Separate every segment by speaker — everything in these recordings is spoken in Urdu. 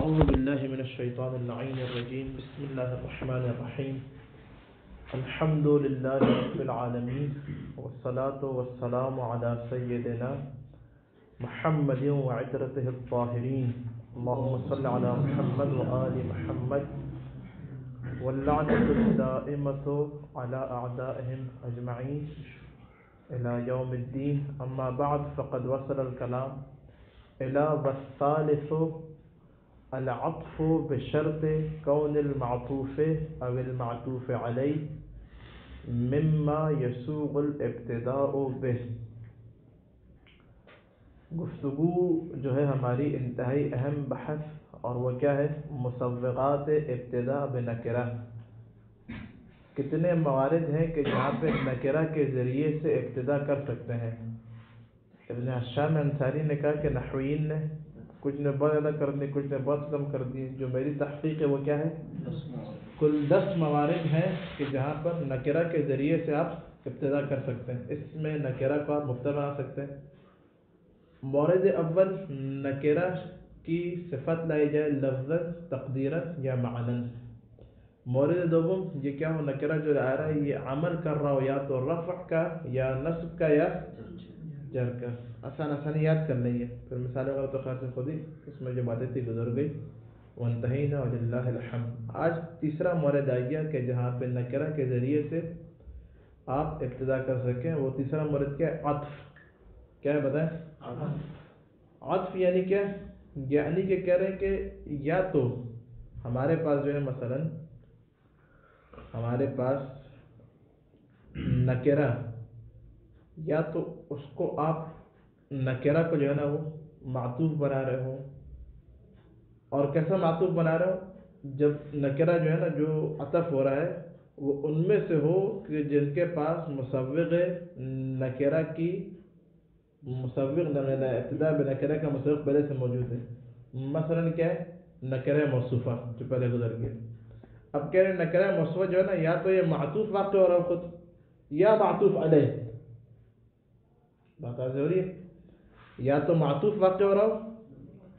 Speaker 1: أعوذ بالله من الشيطان اللعين الرجيم. بسم الله الرحمن الرحيم. الحمد لله رب العالمين، والصلاة والسلام على سيدنا محمد وعترته الطاهرين. اللهم صل على محمد وآل محمد، واللعنة الدائمة على أعدائهم أجمعين إلى يوم الدين. أما بعد، فقد وصل الكلام إلى والثالث العطف بشرط كون المعطوف أو المعطوف عليه مما يسوغ الابتداء به. گفتگو جو ہے ہماری انتہائی اہم بحث، اور وہ کیا ہے؟ مسوغات ابتداء بنکرہ. کتنے موارد ہیں کہ جہاں پہ نکرہ کے ذریعے سے ابتدا کر سکتے ہیں؟ ابن حشام انصاری نے کہا کہ نحویین نے کچھ نے بہت زیادہ کر دی، کچھ نے بہت کم کر دی. جو میری تحقیق ہے وہ کیا ہے؟ کل 10 موارد ہیں کہ جہاں پر نکرہ کے ذریعے سے آپ ابتدا کر سکتے ہیں. اس میں نکرہ کو آپ مبتدا بنا سکتے ہیں. مورد اول، نکرہ کی صفت لائی جائے لفظاً، تقدیراً یا معناً. مورد دوم، یہ کیا ہو؟ نکرہ جو آ رہا ہے یہ عمل کر رہا ہو یا تو رفع کا یا نصب کا یا جر کا. آسان یاد کر لیں گے، پھر مثالیں وغیرہ تو خاص خود ہی اس میں جو باتیں تھی گزر گئی. وانتہینا وللہ الحمد. آج تیسرا مورد آ گیا کہ جہاں پہ نکرہ کے ذریعے سے آپ ابتدا کر سکیں. وہ تیسرا مورد کیا ہے؟ عطف. کیا ہے بتائیں؟ عطف یعنی کیا؟ یعنی کہ کہہ رہے ہیں کہ یا تو ہمارے پاس جو ہے مثلا ہمارے پاس نکرہ، یا تو اس کو آپ نکرہ کو جو ہے نا وہ معطوف بنا رہے ہو. اور کیسا معطوف بنا رہے ہو؟ جب نکرہ جو ہے نا جو عطف ہو رہا ہے وہ ان میں سے ہو کہ جن کے پاس مسوغ نکرہ کی ابتدا بنکرہ کا مسوغ پہلے سے موجود ہے. مثلا کیا ہے؟ نکرہ موصوفہ جو پہلے گزر گیا. اب کہہ رہے ہیں نکرہ موصوفہ جو ہے نا یا تو یہ معطوف واقع ہو رہا ہو خود یا معطوف علیہ. بات واضح ہو رہی ہے؟ یا تو معطوف واقع ہو رہا ہو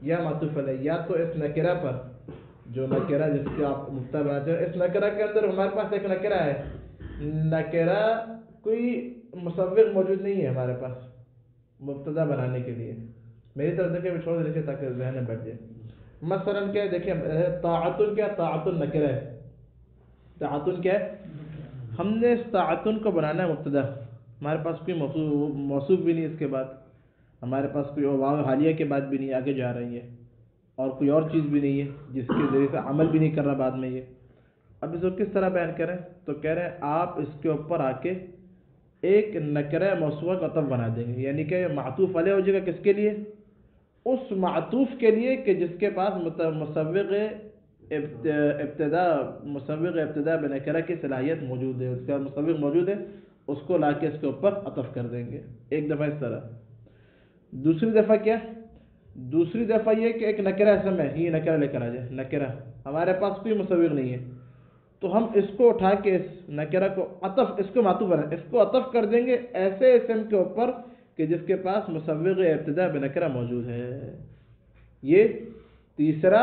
Speaker 1: یا معطوف علیہ. یا تو اس نکرہ پر، جو نکرہ جس کے آپ مبتدا بناتے ہیں، اس نکرہ کے اندر ہمارے پاس ایک نکرہ ہے، نکرہ کوئی مسوغ موجود نہیں ہے ہمارے پاس مبتدا بنانے کے لیے. میری طرف دیکھیں، میں چھوڑ دیکھیں تاکہ ذہن میں بیٹھ جائے. مثلا کیا ہے؟ دیکھیں طاعتن کیا؟ طاعتن نکرہ ہے. طاعتن کیا ہے؟ ہم نے اس طاعتن کو بنانا ہے مبتدا. ہمارے پاس کوئی موصوف بھی نہیں، اس کے بعد ہمارے پاس کوئی واو حالیہ کے بعد بھی نہیں آگے جا رہی ہے، اور کوئی اور چیز بھی نہیں ہے جس کے ذریعے سے عمل بھی نہیں کر رہا بعد میں یہ. اب اس کو کس طرح بیان کریں؟ تو کہہ رہے ہیں آپ اس کے اوپر آ کے ایک نکرہ موصوفہ کا عطف بنا دیں گے. یعنی کہ معطوف علیہ ہو جائے گا کس کے لیے؟ اس معطوف کے لیے کہ جس کے پاس مسوغ ابتدا بنکرہ کی صلاحیت موجود ہے، اس کا مسوغ موجود ہے، اس کو لا کے اس کے اوپر عطف کر دیں گے. ایک دفعہ اس طرح. دوسری دفعہ کیا؟ دوسری دفعہ یہ کہ ایک نکرہ اسم ہے، یہ نکرہ لے کر آ جائے. نکرہ ہمارے پاس کوئی مسوغ نہیں ہے، تو ہم اس کو اٹھا کے اس نکرہ کو عطف، اس کو معطوف بنا، اس کو عطف کر دیں گے ایسے اسم کے اوپر کہ جس کے پاس مسوغ ابتدا بنکرہ موجود ہے. یہ تیسرا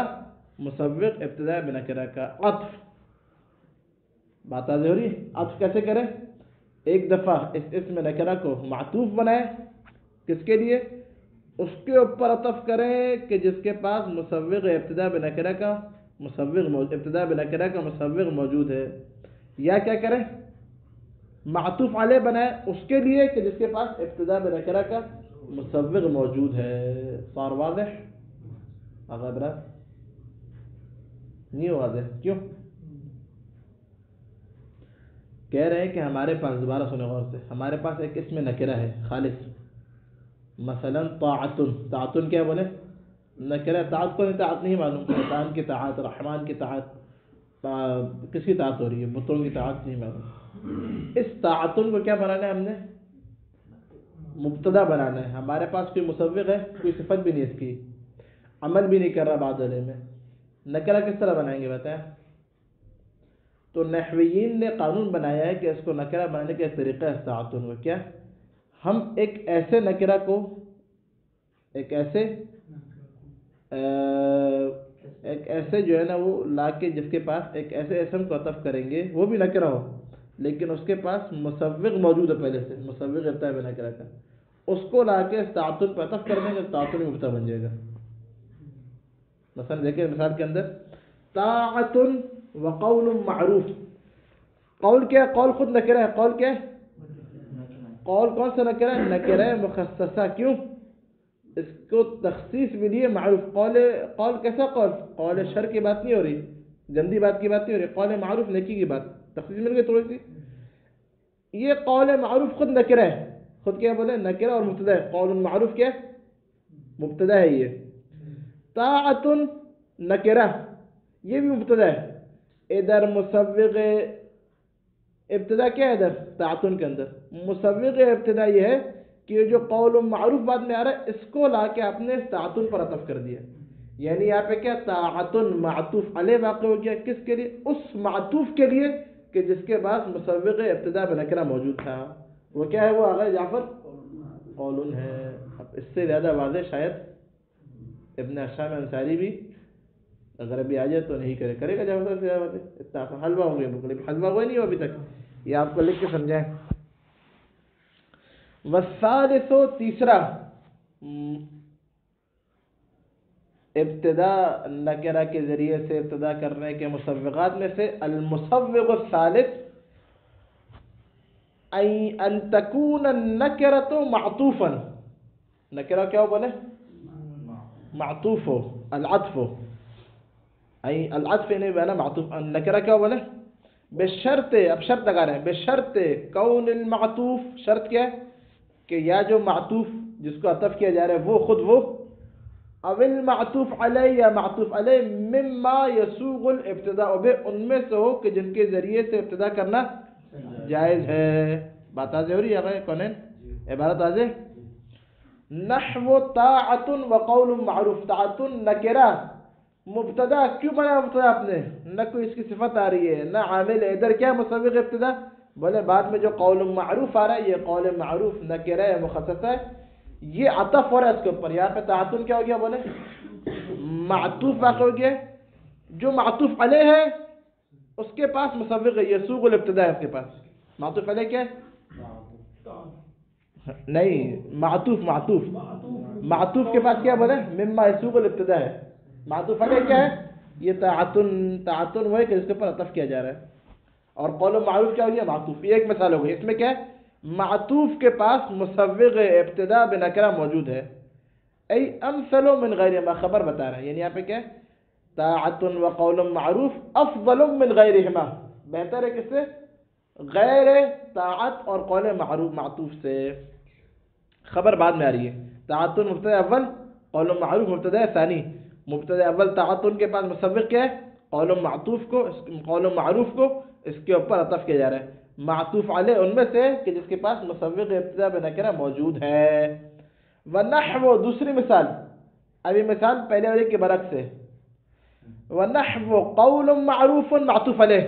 Speaker 1: مسوغ ابتدا بنکرہ کا عطف. بات واضح ہو رہی ہے؟ عطف کیسے کریں؟ ایک دفعہ اس اسم نکرہ کو معطوف بنائیں، کس کے لیے؟ اس کے اوپر عطف کریں کہ جس کے پاس مسوغ ابتدا بنکرہ کا مسوغ موجود ہے. یا کیا کریں؟ معطوف علیہ بنائیں اس کے لیے کہ جس کے پاس ابتدا بنکرہ کا مسوغ موجود ہے. صار واضح؟ آغا برات نہیں واضح؟ کیوں؟ کہہ رہے ہیں کہ ہمارے پاس، دوبارہ سنیں غور سے، ہمارے پاس ایک اسم نکرہ ہے خالص. مثلا طاعتن. طاعتن کیا بولے؟ نکرہ. طاعت کو طاعت نہیں معلوم، شیطان کی طاعت، رحمان کی طاعت، کس کی طاعت ہو رہی ہے؟ بتوں کی طاعت نہیں معلوم. اس طاعتن کو کیا بنانا ہے ہم نے؟ مبتدا بنانا ہے. ہمارے پاس کوئی مسوغ ہے، کوئی صفت بھی نہیں اس کی، عمل بھی نہیں کر رہا بعد والے میں. نکرہ کس طرح بنائیں گے بتائیں؟ تو نحویین نے قانون بنایا ہے کہ اس کو نکرہ بنانے کا ایک طریقہ ہے طاعتن کو. کیا؟ ہم ایک ایسے نکرہ کو، ایک ایسے جو ہے نا وہ لا کے جس کے پاس ایک ایسے اسم کو عطف کریں گے وہ بھی نکرہ ہو لیکن اس کے پاس مسوغ موجود ہے پہلے سے، مسوغ رہتا ہے بنکرہ کا، اس کو لا کے تعاطف پہ عطف کر دیں گے، تعاطف مبتدا بن جائے گا۔ مثلا دیکھیں مثال کے اندر طاعت وقول معروف، قول کیا ہے؟ قول خود نکرہ ہے، قول کیا ہے؟ قول کون سا نکرہ ہے؟ نکرہ ہے مخصصہ، کیوں؟ اس کو تخصیص ملی ہے معروف۔ قول کیسا قول؟ قول شر کی بات نہیں ہو رہی، گندی بات کی بات نہیں ہو رہی، قول معروف نیکی کی بات، تخصیص مل گئی تھوڑی سی۔ یہ قول معروف خود نکرہ ہے، خود کیا بولے؟ نکرہ اور مبتدا ہے۔ قول معروف کیا ہے؟ مبتدا ہے یہ۔ طاعت نکرہ یہ بھی مبتدا ہے۔ ادھر مسوغ ابتدا کیا ہے؟ ادھر طاعتن کے اندر مسوغ ابتدا یہ ہے کہ یہ جو قول معروف بعد میں آ رہا ہے اس کو لا کے آپ نے طاعتن پر عطف کر دیا، یعنی یہاں پہ کیا طاعتن معطوف علیہ واقع ہو گیا، کس کے لیے؟ اس معطوف کے لیے کہ جس کے بعد مسوغ ابتدا بنکرہ موجود تھا، وہ کیا ہے؟ وہ آگے جعفر قول ہے۔ اب اس سے زیادہ واضح شاید ابن ہشام انصاری بھی اگر ابھی آ جائے تو نہیں کرے گا جعفر سے زیادہ باتیں، اتنا حلوہ ہوں گے بکلے، حلوہ ہوا نہیں ہو ابھی تک، یہ آپ کو لکھ کے سمجھائیں۔ والثالث تیسرا ابتدا نکرہ کے ذریعے سے ابتدا کرنے کے مسوغات میں سے المسوغ الثالث ان تکون النکرۃ معطوفا، نکرہ کیا بولے؟ معطوف ہو، العطف ہو، العطف نہیں بنا معطوف، نکرہ کیا بولے؟ بشرط، اب شرط لگا رہے ہیں، بشرط کون المعطوف، شرط کیا ہے؟ کہ یا جو معطوف جس کو عطف کیا جا رہا ہے وہ خود وہ، او المعطوف علیہ یا معطوف علیہ مما یسوغ الابتداء بہ، ان میں سے ہو کہ جن کے ذریعے سے ابتدا کرنا جائز ہے۔ بات واضح ہو رہی ہے کونین؟ عبارت واضح؟ نحو طاعت وقول معروف، طاعت نکرہ مبتدا، کیوں بنا مبتدا آپ نے؟ نہ کوئی اس کی صفت آ رہی ہے نہ عامل ہے، ادھر کیا مسوغ ابتدا؟ بولے بعد میں جو قول معروف آ رہا ہے یہ قول معروف نکرہ ہے مخصص ہے، یہ عطف ہو رہا ہے اس کے اوپر، یہاں پہ تعاطن کیا ہو گیا؟ بولے معطوف واقع ہو گیا، جو معطوف علیہ ہے اس کے پاس مسوغ ہے، یسوغ الابتدا ہے اس کے پاس، معطوف علیہ کیا ہے؟ نہیں، معطوف کے پاس کیا بولے؟ مما یسوغ الابتدا ہے، معطوف علیہ کیا ہے؟ یہ تعاطن وہ ہے کہ اس کے اوپر عطف کیا جا رہا ہے، اور قول معروف کیا ہو گیا؟ معطوف۔ یہ ایک مثال ہو گئی، اس میں کیا ہے؟ معطوف کے پاس مسوغ ابتدا بنکرہ موجود ہے، ای امثل من غیرہما، خبر بتا رہا ہے، یعنی یہاں پہ کیا ہے؟ طاعت وقول معروف افضل من غیرہما، بہتر ہے کس سے؟ غیر طاعت اور قول معروف معطوف سے، خبر بعد میں آ رہی ہے۔ طاعت مبتدا اول، قول معروف مبتدا ثانی، مبتدا اول طاعت کے پاس مسوغ کیا ہے؟ قول معطوف کو، قول معروف کو اس کے اوپر عطف کیا جا رہا ہے، معطوف علیہ ان میں سے کہ جس کے پاس مسوغ ابتدا بنکرہ موجود ہے۔ ونحو، دوسری مثال، ابھی مثال پہلے والے کے برعکس ہے، ونحو قول معروف معطوف علیہ،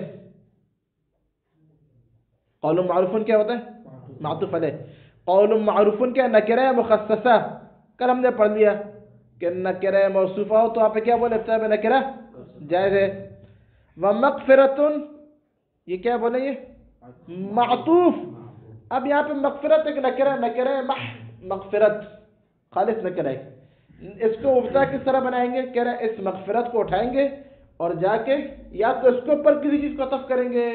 Speaker 1: قول معروف کیا ہوتا ہے؟ معطوف علیہ، قول معروف کیا؟ نکرہ مخصصہ، کل ہم نے پڑھ لیا کہ نکرہ موصوفہ ہو تو آپ کیا بولے؟ ابتدا بنکرہ جائز ہے۔ ومغفرۃ، یہ کیا بولے؟ یہ معطوف، اب یہاں پہ مغفرت ایک نکرہ مغفرت خالص نکرہ ہے، اس کو مبتدا کس طرح بنائیں گے؟ کہہ رہے اس مغفرت کو اٹھائیں گے اور جا کے یا تو اس کے اوپر کسی چیز کو عطف کریں گے،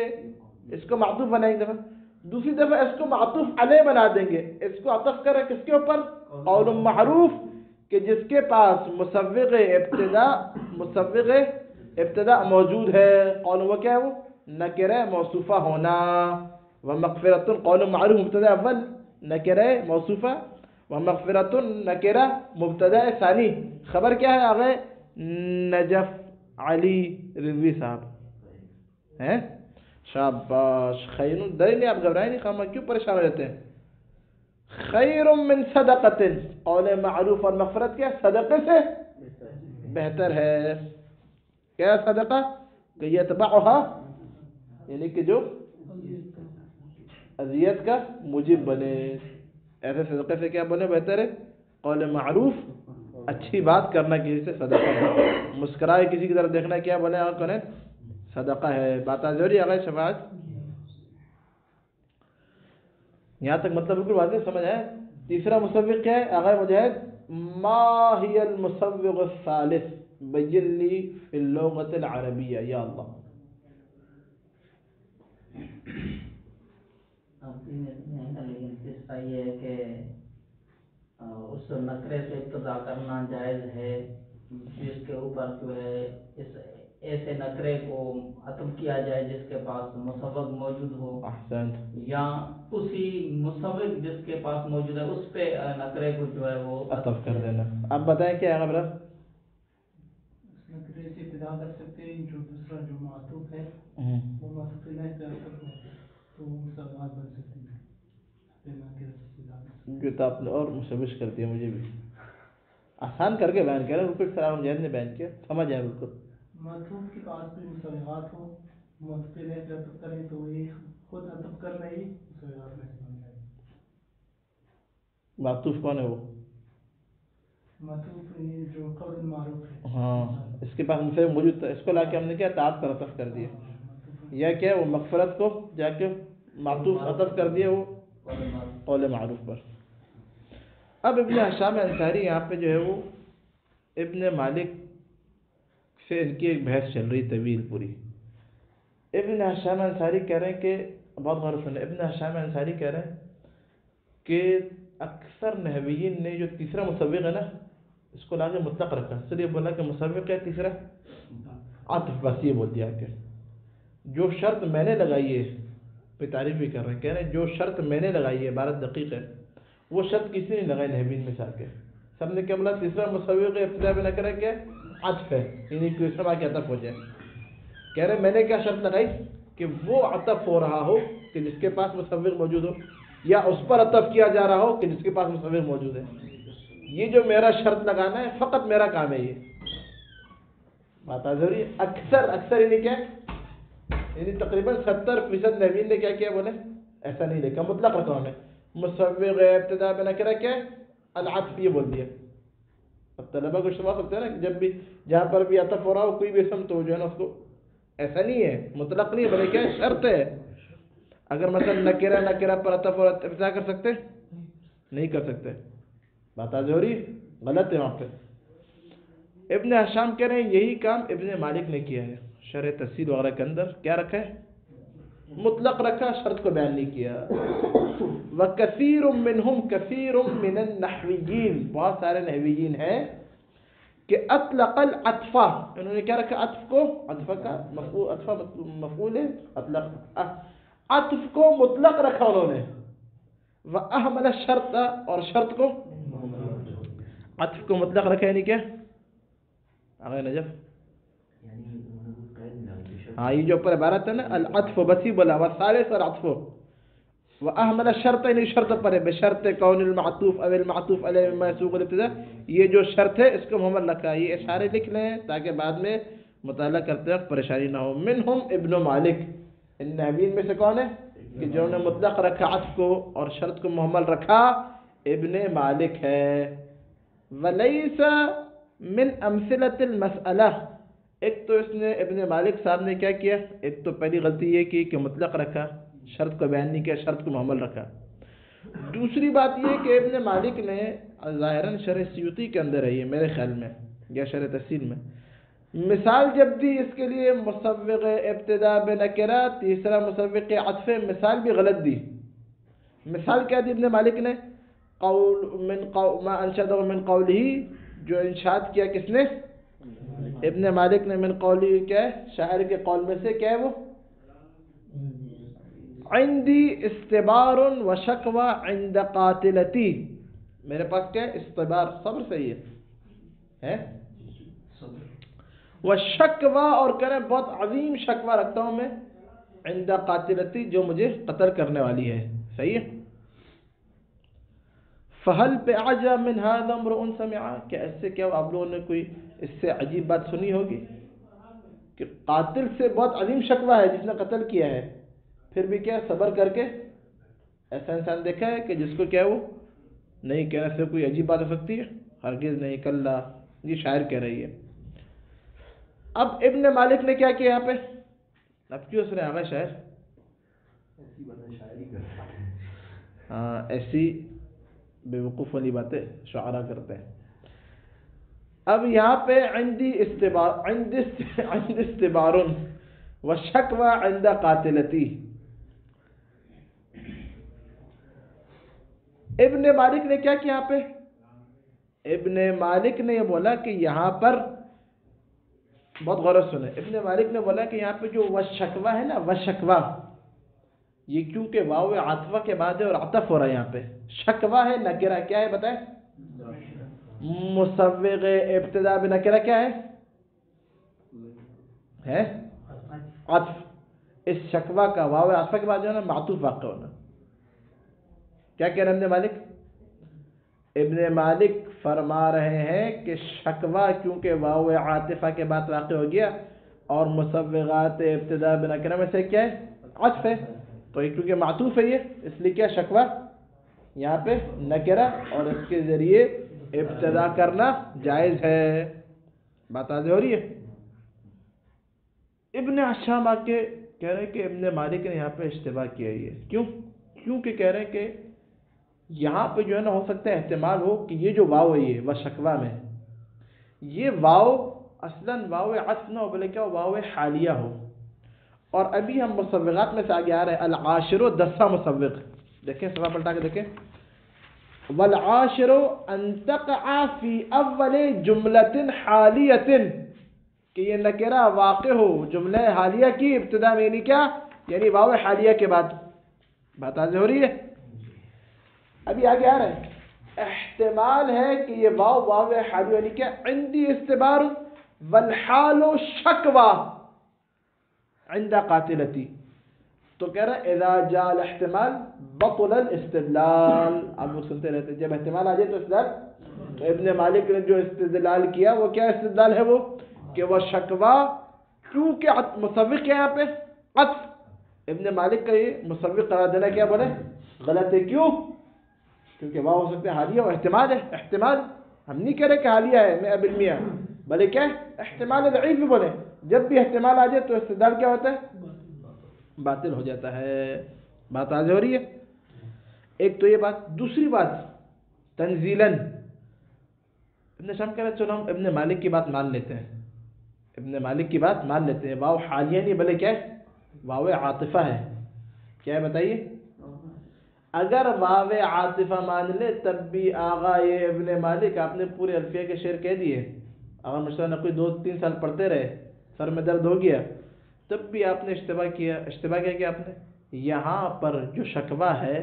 Speaker 1: اس کو معطوف بنائیں گے، دوسری دفعہ اس کو معطوف علیہ بنا دیں گے، اس کو عطف کریں کس کے اوپر؟ قول معروف، کہ جس کے پاس مسوغ ابتدا موجود ہے، قول وہ کیا ہے؟ وہ نکرہ موصوفہ ہونا۔ ومغفرۃ قول معروف مبتدا اول نکرہ موصوفہ، ومغفرۃ نکرہ مبتدا ثانی، خبر کیا ہے؟ آگے نجف علی رضوی صاحب ہیں، شاباش، خیر ڈرے نہیں آپ، گھبرائیں نہیں، خامہ کیوں پریشان ہو رہتے ہیں؟ خیر من صدقۃ، قول معروف اور مغفرت کیا؟ صدقے سے بہتر ہے، کیا صدقہ؟ کہ یتبعھا، یعنی کہ جو اذیت کا موجب بنے، ایسے صدقے سے کیا بنے؟ بہتر ہے قول معروف اچھی بات کرنا کسی سے صدقہ ہے، مسکرائے کسی کی طرف دیکھنا کیا بولے اور کریں صدقہ ہے. بات ضروری آگے شفاعت یہاں تک مطلب بالکل واضح سمجھ آئے. تیسرا مصوغ کیا ہے آغا مجاہد؟ ما هي المصوغ الثالث بین لی فی اللغة العربیہ. یا اللہ
Speaker 2: لیکن تیسرا یہ ہے کہ اس نکرے سے ابتدا کرنا جائز ہے جس کے اوپر جو ہے اس ایسے نکرے کو عطف کیا جائے جس کے پاس مصوغ موجود ہو.
Speaker 1: احسنت.
Speaker 2: یا اسی مصوغ جس کے پاس موجود ہے اس پہ نکرے کو جو ہے وہ
Speaker 1: عطف کر دینا. اب بتائیں کیا ہے برا؟
Speaker 3: اس نکرے سے ابتدا کر سکتے ہیں جو دوسرا جو معطوف ہے وہ معطوف علیہ پہ عطف ہو تو مساوات بن سکتی ہے.
Speaker 1: جو تو آپ نے اور مشوش کر دیا مجھے بھی. آسان کر کے بیان کریں بالکل. سلام جید نے بیان کیا سمجھ آئے بالکل.
Speaker 3: معطوف کے پاس کوئی مساوات ہو معطوف علیہ پہ عطف کریں تو یہ خود عطف کرنا ہی مساوات میں سے بن جائے.
Speaker 1: معطوف کون ہے وہ؟
Speaker 3: معطوف جو قول معروف ہے.
Speaker 1: ہاں اس کے پاس مصوغ موجود تھا، اس کو لا کے ہم نے کیا تعداد پر عطف کر دیا. یا کیا وہ مغفرت کو جا کے معطوف عطف کر دیا وہ قول معروف پر. اب ابن ہشام انصاری یہاں پہ جو ہے وہ ابن مالک سے ان کی ایک بحث چل رہی طویل پوری. ابن ہشام انصاری کہہ رہے ہیں کہ بہت غور سنیں. ابن ہشام انصاری کہہ رہے ہیں کہ اکثر نحویین نے جو تیسرا مصوغ ہے نا اس کو لا کے مطلق رکھا، اس لیے بولا کہ مصوغ ہے تیسرا عطف. بس یہ بول دیا کہ جو شرط میں نے لگائی ہے پہ تعریف بھی کر رہے ہیں. کہہ رہے ہیں جو شرط میں نے لگائی ہے عبارت دقیق ہے وہ شرط کسی نے لگائی نحویین میں سے آ کے. سب نے کیا بولا تیسرا مصوغ ابتدا میں نہ کرے کہ عطف ہے یعنی کہ اس میں آ کے عطف ہو جائے. کہہ رہے میں نے کیا شرط لگائی کہ وہ عطف ہو رہا ہو کہ جس کے پاس مصوغ موجود ہو یا اس پر عطف کیا جا رہا ہو کہ جس کے پاس مصوغ موجود ہے. یہ جو میرا شرط لگانا ہے فقط میرا کام ہے. یہ بات ضروری ہے. اکثر یعنی کیا یعنی تقریباً 70% نحویین نے کیا کیا بولے ایسا نہیں لکھا، مطلق رکھا انہوں نے. مصوغ ابتدا میں نہ کرا کیا العطف یہ بول دیا. اب طلبہ کو شبہ سکتے ہیں نا کہ جب بھی جہاں پر بھی عطف ہو رہا ہو کوئی بھی اسم تو جو ہے نا اس کو ایسا نہیں ہے مطلق نہیں ہے بلکہ کیا شرط ہے. اگر مثلا نکرہ پر عطف اور ابتدا کر سکتے نہیں کر سکتے. بات ضروری غلط ہے وہاں پہ. ابن ہشام کہہ رہے ہیں یہی کام ابن مالک نے کیا ہے شرح تفسیر وغیرہ کے اندر. کیا رکھا ہے؟ مطلق رکھا، شرط کو بیان نہیں کیا. وَكَثِيرٌ مِّنْهُمْ كَثِيرٌ مِّنَ النَّحْوِيِّينَ بہت سارے نحویین ہیں کہ اطلق العطف انہوں نے کیا رکھا عطف کو عطف کا مفعول ہے اطلق عطف کو مطلق رکھا انہوں نے. وَأَحْمَلَ الشَّرْطَ اور شرط کو عطف کو مطلق رکھا یعنی کیا آگے نجف ہاں یہ جو اوپر عبارت ہے نا العطف بسی بولا والثالث العطف واحمل الشرط یعنی شرط پر ہے بشرط کون المعطوف او المعطوف علیہ مما يسوق الابتداء. یہ جو شرط ہے اس کو محمل رکھا ہے. یہ اشارے لکھ لیں تاکہ بعد میں مطالعہ کرتے وقت پریشانی نہ ہو. منہم ابن مالک ان نحویین میں سے کون ہے کہ جنہوں نے مطلق رکھا عطف کو اور شرط کو محمل رکھا ابن مالک ہے. ولیس من امثلۃ المسئلہ ایک تو اس نے ابن مالک صاحب نے کیا کیا ایک تو پہلی غلطی یہ کی کہ مطلق رکھا شرط کو بیان نہیں کیا شرط کو محمل رکھا. دوسری بات یہ کہ ابن مالک نے ظاہراً شرح سیوطی کے اندر ہے یہ میرے خیال میں یا شرح تفسیر میں مثال جب دی اس کے لیے مصوغ ابتدا بنکرہ تیسرا مصوغ عطف مثال بھی غلط دی. مثال کیا دی ابن مالک نے ما انشدہ من قولہ جو انشاد کیا کس نے ابن مالک نے من قولی کیا ہے شاعر کے قول میں سے کیا ہے وہ عندی استبار و شکوہ عند قاتلتی میرے پاس کیا ہے استبار صبر صحیح ہے و شکوہ اور کہہ رہے بہت عظیم شکوہ رکھتا ہوں میں عند قاتلتی جو مجھے قتل کرنے والی ہے. صحیح ہے. فہل پہ عجا من هذا امرؤ سمع کہ ایسے کیا آپ لوگوں نے کوئی اس سے عجیب بات سنی ہوگی کہ قاتل سے بہت عظیم شکوہ ہے جس نے قتل کیا ہے پھر بھی کیا صبر کر کے ایسا انسان دیکھا ہے کہ جس کو کیا وہ نہیں کہنا سے کوئی عجیب بات ہو سکتی ہے. ہرگز نہیں، کلا، یہ شاعر کہہ رہی ہے۔ اب ابن مالک نے کیا کیا یہاں پہ؟ اب کیوں اس نے آگا شاعر؟ ہاں، ایسی بے وقوف والی باتیں شعراء کرتے ہیں۔ اب یہاں پہ عندی استبار وشکوى عند قاتلتی، ابن مالک نے کیا کیا یہاں پہ؟ ابن مالک نے یہ بولا کہ یہاں پر، بہت غور سے سنیں، ابن مالک نے بولا کہ یہاں پہ جو وشکوى ہے نا، وشکوى، یہ کیونکہ واو عاطفہ کے بعد ہے اور عطف ہو رہا ہے یہاں پہ، شکوہ ہے نکرہ، کیا ہے بتائیں؟ مسوغ ابتدا بنکرہ کیا ہے؟ عطف۔ اس شکوہ کا واو عاطفہ کے بعد جو ہے نا معطوف واقع ہونا۔ کیا کہہ رہے ہیں ابن مالک؟ ابن مالک فرما رہے ہیں کہ شکوہ کیونکہ واو عاطفہ کے بعد واقع ہو گیا اور مسوغات ابتدا بنکرہ میں سے کیا ہے؟ عطف ہے، تو یہ کیونکہ معطوف ہے یہ، اس لیے کیا شکوہ یہاں پہ نکرہ اور اس کے ذریعے ابتدا کرنا جائز ہے۔ بات واضح ہو رہی ہے؟ ابن عشام آ کے کہہ رہے ہیں کہ ابن مالک نے یہاں پہ اشتباہ کیا ہی ہے۔ کیونکہ کہہ رہے ہیں کہ یہاں پہ جو ہے نا ہو سکتا ہے احتمال ہو کہ یہ جو واو ہے یہ وشکوہ میں، یہ واو اصلاً واو عطف نہ ہو بلکہ کیا واو حالیہ ہو، اور ابھی ہم مصوغات میں سے آگے آ رہے ہیں العاشر 10واں مصوغ، دیکھیں صفحہ پلٹا کے دیکھیں، والعاشر ان تقع فی اول جملۃ حالیۃ، کہ یہ نکرہ واقع ہو جملہ حالیہ کی ابتدا میں، یعنی کیا؟ یعنی واو حالیہ کے بعد۔ بات واضح ہو رہی ہے؟ ابھی آگے آ رہے ہیں، احتمال ہے کہ یہ واو حالیہ، یعنی کیا؟ عندی استبار والحال شکوہ عند قاتلتی، تو کہہ رہا ہے اذا جاء الاحتمال بطل الاستدلال۔ آپ لوگ سنتے رہتے ہیں جب احتمال آ جائے تو استدلال، تو ابن مالک نے جو استدلال کیا وہ کیا استدلال ہے؟ وہ کہ وہ شکوہ کیونکہ مصوغ کیا یہاں پہ؟ عطف۔ ابن مالک کا یہ مصوغ قرار دینا کیا بولے؟ غلط ہے۔ کیوں؟ کیونکہ وہ ہو سکتا ہے حالیہ، اور احتمال ہے، احتمال ہم نہیں کہہ رہے کہ حالیہ ہے 100%، بلکہ کیا ہے؟ احتمال ضعیف بھی بولے، جب بھی احتمال آ جائے تو استدلال کیا ہوتا ہے؟ باطل ہو جاتا ہے۔ بات واضح ہو رہی ہے؟ ایک تو یہ بات، دوسری بات تنزیلاً ابن شام کہہ رہے چلو ہم ابن مالک کی بات مان لیتے ہیں، ابن مالک کی بات مان لیتے ہیں، واو حالیہ نہیں بلکہ کیا ہے؟ واو عاطفہ ہے۔ کیا ہے بتائیے؟ اگر واو عاطفہ مان لے تب بھی آغا یہ ابن مالک، آپ نے پورے الفیہ کے شعر کہہ دیے، اگر مشتاق نقوی 2-3 سال پڑھتے رہے، سر میں درد ہو گیا، تب بھی آپ نے اشتباہ کیا کہ آپ نے یہاں پر جو شکوہ ہے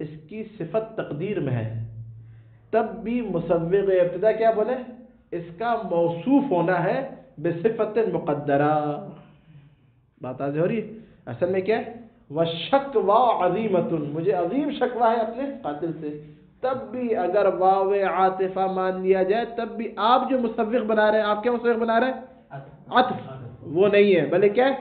Speaker 1: اس کی صفت تقدیر میں ہے، تب بھی مصوغ ابتدا کیا بولے؟ اس کا موصوف ہونا ہے بصفت مقدرہ۔ بات واضح ہو رہی ہے؟ اصل میں کیا ہے؟ وَالشَّكْوَى عَظِيمَةٌ، مجھے عظیم شکوہ ہے اپنے قاتل سے، تب بھی اگر واو عاطفہ مان لیا جائے تب بھی آپ جو مصوغ بنا رہے ہیں، آپ کیا مصوغ بنا رہے ہیں؟ عطف، وہ نہیں ہے بلکہ کیا ہے؟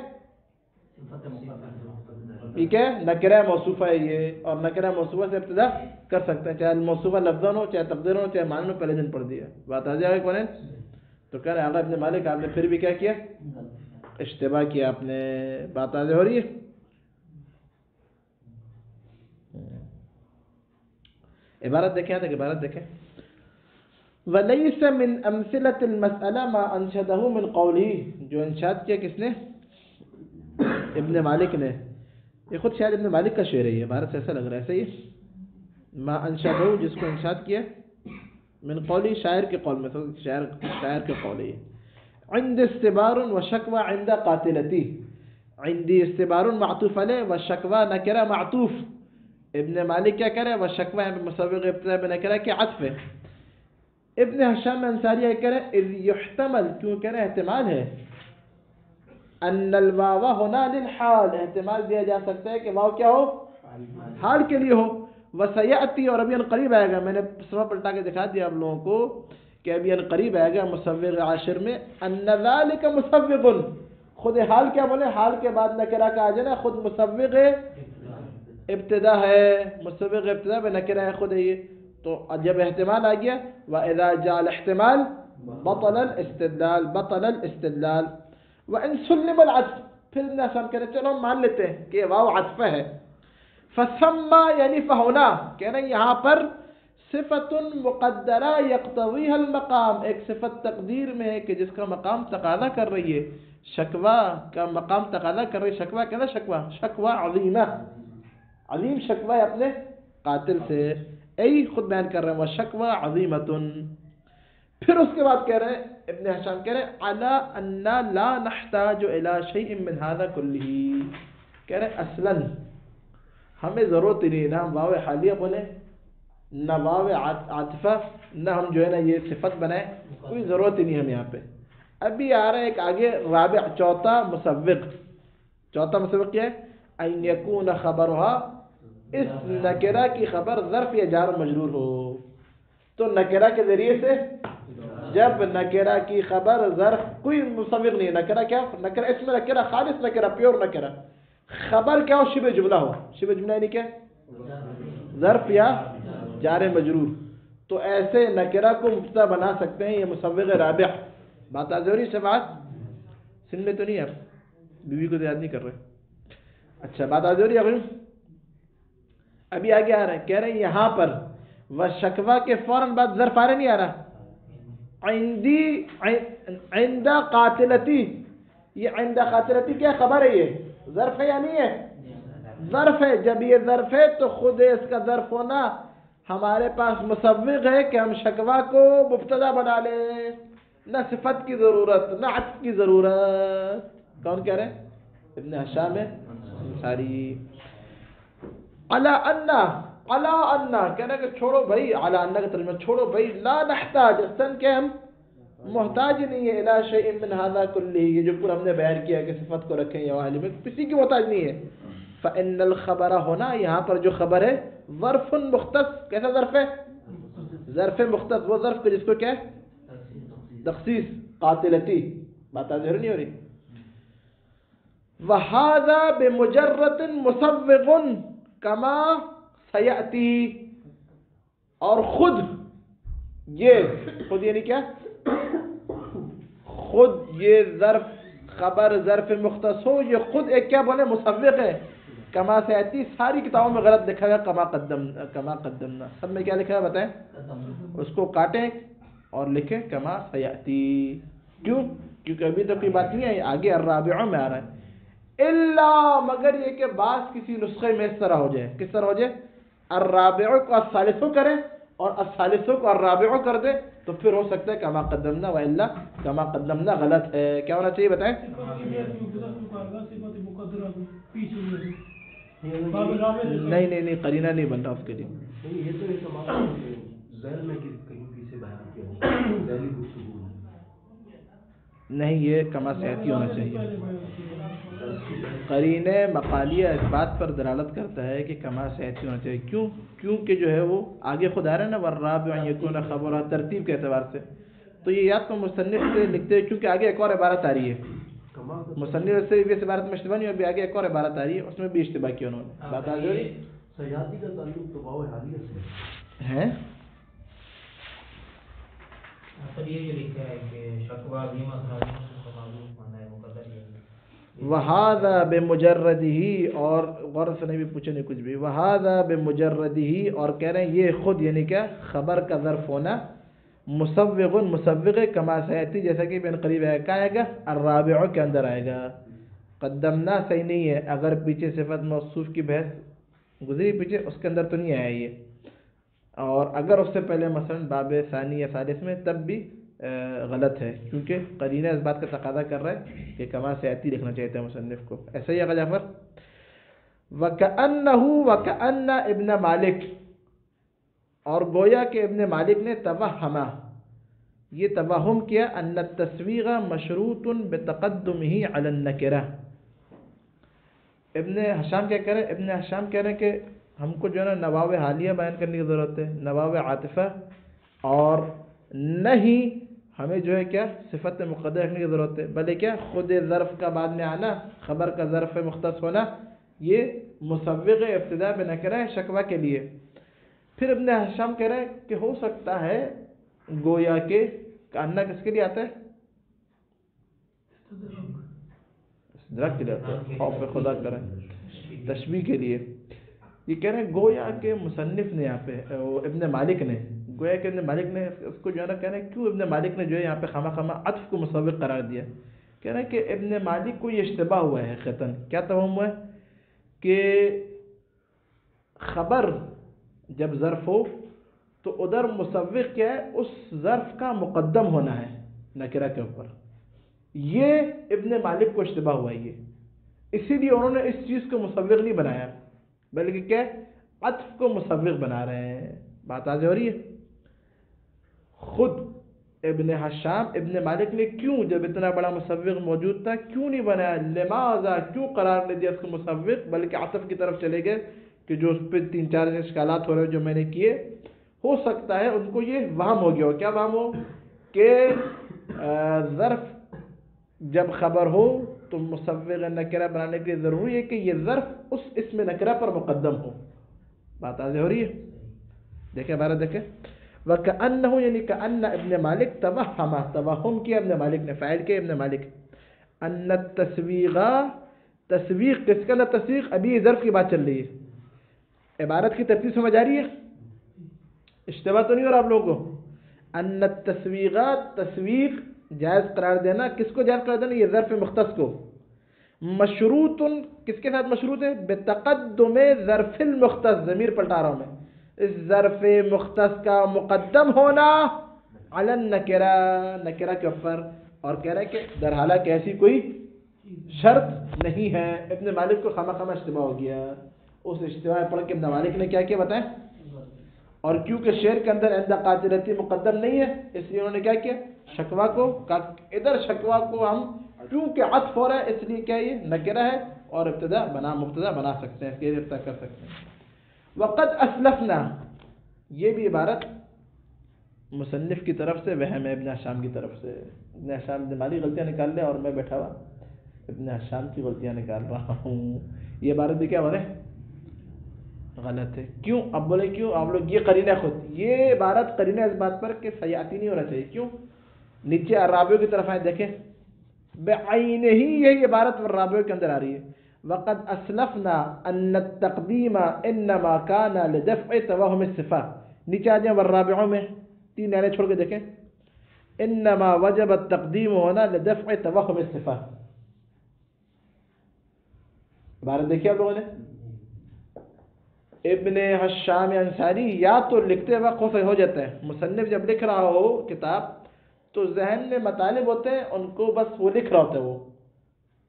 Speaker 1: ٹھیک ہے، نکرہ موصوفہ ہے یہ، اور نکرہ موصوفہ سے ابتدا کر سکتے ہیں، چاہے موصوفہ لفظاً ہو، چاہے تقدیراً ہو، چاہے معنی میں، پہلے دن پڑھ دیا۔ بات آ جائے کون ہے؟ تو کہہ رہے ہیں آقا ابن مالک آپ نے پھر بھی کیا کیا؟ اشتباہ کیا آپ نے۔ بات واضح ہو رہی ہے؟ عبارت دیکھیں یہاں تک، عبارت دیکھیں، وَلَيْسَ مِنْ أَمْثِلَةِ الْمَسْأَلَةِ مَا أَنْشَدَهُ مِنْ قَوْلِهِ، جو انشاد کیا کس نے؟ ابن مالک نے۔ یہ خود شاید ابن مالک کا شعر ہے، یہ عبارت سے ایسا لگ رہا ہے، صحیح ہے؟ ما انشدہ، جس کو انشاد کیا من قولی، شاعر کے قول میں، شاعر کے قول ہے۔ عند استبار وشکوى عند قاتلتی، عندی استبار معطوف علیہ وشکوى نکرہ معطوف۔ ابن مالک کیا کرے؟ وشکوى مصوغ ابتدا بنکرہ کے عطف ہے۔ ابن ہشام انصاری کہہ رہے اذ یحتمل، کیوں کہہ رہے احتمال ہے، ان الواو ہونا للحال، احتمال دیا جا سکتا ہے کہ واو کیا ہو؟ حال کے لیے ہو۔ وسیأتی، اور ابھی ان قریب آئے گا، میں نے صفحہ پلٹا کے دکھا دیا آپ لوگوں کو کہ ابھی ان قریب آئے گا مصوغ عاشر میں، ان ذالک مصوغ، خود حال کیا بولے؟ حال کے بعد نکرہ کا آ جانا، خود مصوغ ابتدا ہے، مصوغ ابتدا میں نکرہ ہے خود ہے یہ، تو جب احتمال آ گیا وَإِذَا جَاءَ الْاحْتِمَالُ بَطَلَ الْاِسْتِدْلَالُ وَإِنْ سُلِّمَ الْعَطْفُ، پھر ابن حشام کہہ رہے چلو ہم مان لیتے ہیں کہ واو عطفہ ہے. فَثَمَّا یعنی فَهُنَا، کہہ رہے ہیں یہاں پر صفت مقدرہ یقتضیها المقام، ایک صفت تقدیر میں ہے کہ جس کا مقام تقاضا کر رہی ہے، شکوہ کا مقام تقاضا کر رہی ہے. شکوہ کہنا شکوہ عظیمہ، عظیم شکوہ ہے اپنے قاتل سے، ای خود بیان کر رہے ہیں وہ شکوہ عظیمۃ. پھر اس کے بعد کہہ رہے ہیں ابن حشام کہہ رہے ہیں علی ان لا نحتاج الی شیء من هذا كله، کہہ رہے ہیں اصلا ہمیں ضرورت ہی نہیں، نہ ہم واو حالیہ بولیں نہ واو عاطفہ، نہ ہم جو ہے نا یہ صفت بنائیں، کوئی ضرورت ہی نہیں ہم یہاں پہ. ابھی آ رہا ہے ایک آگے رابع چوتھا مسوق کیا ہے ان یکون خبرها، اس نکرہ کی خبر ظرف یا جار مجرور ہو. تو نکرہ کے ذریعے سے جب نکرہ کی خبر ظرف، کوئی مسوق نہیں ہے، نکرہ کیا، نکرہ اس میں نکرہ خالص نکرہ پیور نکرہ، خبر کیا ہو شبہ جملہ ہو، شبہ جملہ یعنی کیا ظرف یا جار مجرور، تو ایسے نکرہ کو مبتدا بنا سکتے ہیں. یہ مسوق رابع. بات آ رہی سے بات سن میں تو نہیں ہے، آپ بیوی کو یاد نہیں کر رہے. اچھا بات آ رہی ہے. ابھی آگے آ رہا ہے کہہ رہے ہیں یہاں پر وہ شکوہ کے فوراً بعد ظرف آ رہا نہیں آ رہا عند قاتلتی. یہ عند قاتلتی کیا خبر ہے، یہ ظرف ہے یا نہیں ہے، ظرف ہے. جب یہ ظرف ہے تو خود اس کا ظرف ہونا ہمارے پاس مسوق ہے کہ ہم شکوہ کو مبتدا بنا لیں، نہ صفت کی ضرورت نہ عطف کی ضرورت. کون کہہ رہے ہیں ابن حشام انصاری. علی ان کہنا کہ چھوڑو بھائی، علی ان کا ترجمہ چھوڑو بھائی، لا نحتاج اصلاً کہ ہم محتاج نہیں ہے الی شیء من هذا كله، یہ جو پورا ہم نے بیان کیا کہ صفت کو رکھیں یا عالم میں کسی کی محتاج نہیں ہے. فإن الخبر ہونا یہاں پر جو خبر ہے ظرف مختص. کیسا ظرف ہے، ظرف مختص، وہ ظرف جس کو کیا ہے تخصیص قاتلتی. بات ظاہر نہیں ہو رہی. وَهَذَا بِمُجَرَّةٍ مُصَوِّغٌ كَمَا سَيَأْتِي، اور خود یہ خود یعنی کیا، خود یہ ظرف خبر ظرف مختص ہو، یہ خود ایک کیا بولے مصوق ہے. کما سیاتی ساری کتابوں میں غلط لکھا ہے، کما قدمنا سب میں کیا لکھا ہے بتائیں، اس کو کاٹیں اور لکھیں کما سیاتی. کیوں؟ کیونکہ ابھی تک کوئی بات نہیں ہے، آگے الرابعہ میں آ رہا ہے. الا مگر یہ کہ بعض کسی نسخے میں اس طرح ہو جائے، کس طرح ہو جائے، الرابع کو الثالث کریں اور الثالث کو الرابع کر دیں، تو پھر ہو سکتا ہے کما قدمنا، والا کما قدمنا غلط ہے. کیا ہونا چاہیے بتائیں؟ نہیں قرینہ نہیں بن رہا اس کے لیے. نہیں یہ کما صحتی ہونا چاہیے. قرینے مقالیہ اس بات پر دلالت کرتا ہے کہ کما صحتی ہونا چاہیے. کیونکہ جو ہے وہ آگے خود آ رہا ہے نا والرابع ان یکون خبرها ترتیب کے اعتبار سے، تو یہ یا تو مصنف سے لکھتے ہیں کیونکہ آگے ایک اور عبارت آ رہی ہے، مصنف سے بھی اس عبارت میں اشتباہ نہیں، ابھی آگے ایک اور عبارت آ رہی ہے اس میں بھی اشتباہ کیا انہوں نے. بات آ رہی
Speaker 4: سیاحتی کا تعلق تو واو حالیہ سے
Speaker 1: ہے.
Speaker 2: یہ جو لکھا ہے کہ شکوہ بھی مسئلہ
Speaker 1: وَهَذَا بِمُجَرَّدِهِ، اور غور سے نہیں بھی پوچھے نہیں کچھ بھی. وَهَذَا بِمُجَرَّدِهِ، اور کہہ رہے ہیں یہ خود یعنی کیا خبر کا ظرف ہونا مسوق کما سیاتی، جیسا کہ بین قریب ہے کیا آئے گا الرابع کے اندر آئے گا. قدمنا صحیح نہیں ہے، اگر پیچھے صفت موصوف کی بحث گزری پیچھے اس کے اندر تو نہیں آیا یہ، اور اگر اس سے پہلے مثلا باب ثانی یا ثالث میں تب بھی غلط ہے، کیونکہ قرینہ اس بات کا تقاضا کر رہا ہے کہ کما سیاتی لکھنا چاہتے ہیں مصنف کو. ایسا ہی اگر جعفر وَكَأَنَّ ابن مالک، اور گویا کہ ابن مالک نے توہما، یہ توہم کیا ان التسویغ مشروط بتقدمه علی النکرہ. ابن حشام کیا کہہ رہے ہیں، ابن حشام کہہ رہے ہیں کہ ہم کو جو ہے نا نواو حالیہ بیان کرنے کی ضرورت ہے، نواو عاطفہ، اور نہیں ہمیں جو ہے کیا صفت مقدر رکھنے کی ضرورت ہے، بلکہ کیا خود ظرف کا بعد میں آنا، خبر کا ظرف مختص ہونا، یہ مسوق ابتدا بنکرہ ہے شکوہ کے لیے. پھر ابن ہشام کہہ رہے ہیں کہ ہو سکتا ہے گویا کہ کاننا کس کے لیے آتا ہے؟ درخت کے لیے آتا ہے، خوف خدا کریں تشبیہ کے لیے. یہ کہہ رہے ہیں گویا کہ مصنف نے یہاں پہ ابن مالک نے گویا کہ ابن مالک نے اس کو جو ہے نا کہہ رہے ہیں کیوں ابن مالک نے جو ہے یہاں پہ خامہ خامہ عطف کو مسوق قرار دیا. کہہ رہے ہیں کہ ابن مالک کو یہ اشتباہ ہوا ہے حقیقتاً. کیا توہم ہوا ہے کہ خبر جب ظرف ہو تو ادھر مسوق کیا ہے، اس ظرف کا مقدم ہونا ہے نکرہ کے اوپر. یہ ابن مالک کو اشتباہ ہوا ہے، یہ اسی لیے انہوں نے اس چیز کو مسوق نہیں بنایا بلکہ کیا عطف کو مسوق بنا رہے ہیں. بات آج ہو رہی ہے. خود ابن ہشام ابن مالک نے کیوں جب اتنا بڑا مسوق موجود تھا کیوں نہیں بنایا، لماذا کیوں قرار نہیں دیا اس کو مسوق بلکہ عطف کی طرف چلے گئے کہ جو اس پہ 3-4 اشکالات ہو رہے جو میں نے کیے. ہو سکتا ہے ان کو یہ وہم ہو گیا ہو. کیا وہم ہو کہ ظرف جب خبر ہو تو مسوق نکرہ بنانے کے لیے ضروری ہے کہ یہ ظرف اس اسم نکرہ پر مقدم ہو. بات آج ہو رہی ہے. دیکھیں عبارت دیکھیں. وَكَأَنَّهُ یعنی کأن ابن مالک توہم کیا ابن مالک نے، فاعل کے ابن مالک. ان التسویغ تصویق کس کا؟ نہ تصویق ابھی یہ ظرف کی بات چل رہی ہے. عبارت کی ترتیب سمجھ آ رہی ہے؟ اشتباہ تو نہیں ہو رہا آپ لوگوں کو؟ ان التسویغ تصویق جائز قرار دینا. کس کو جائز قرار دینا؟ یہ ظرف مختص کو. مشروط کس کے ساتھ مشروط ہے؟ بتقدم ظرف المختص. ضمیر پلٹا رہا ہوں میں. اس ظرف مختص کا مقدم ہونا علی النکرہ نکرہ کے اوپر. اور کہہ رہے ہیں کہ در حالانکہ ایسی کوئی شرط نہیں ہے. ابن مالک کو خامہ خامہ اشتباہ ہو گیا. اس اشتباہ پڑھ کے ابن مالک نے کیا کیا بتائیں. اور کیونکہ شعر کے اندر عند قاتلتی مقدم نہیں ہے اس لیے انہوں نے کیا کیا شکوہ کو ادھر شکوہ کو ہم کیونکہ عطف ہو رہا ہے اس لیے کیا یہ نکرہ ہے اور مبتدا بنا سکتے ہیں، اس کے ارتقا کر سکتے ہیں. وقد اسلفنا یہ بھی عبارت مصنف کی طرف سے وہم ہے ابن ہشام کی طرف سے. ابن ہشام ابن مالک غلطیاں نکال لیں اور میں بیٹھا ہوا ابن ہشام کی غلطیاں نکال رہا ہوں. یہ عبارت بھی کیا بولے غلط ہے. کیوں؟ اب بولے کیوں؟ آپ لوگ یہ قرینہ خود یہ عبارت قرینہ اس بات پر کہ سیاتی نہیں ہونا چاہیے. کیوں؟ نیچے الرابعہ کی طرف آئے دیکھیں بعین ہی یہی عبارت الرابعہ کے اندر آ رہی ہے. وقد اسلفنا ان التقدیم انما كان لدفع توهم الصفه. نیچے آ جائیں والرابعہ میں 3 لائنیں چھوڑ کے دیکھیں انما وجب التقدیم ہونا لدفع توهم الصفه. عبارت دیکھیے آپ لوگوں نے. ابن ہشام انصاری یا تو لکھتے وقت ہو جاتا ہے مصنف جب لکھ رہا ہو کتاب تو ذہن میں مطالب ہوتے ہیں ان کو بس وہ لکھ رہا ہوتا ہے، وہ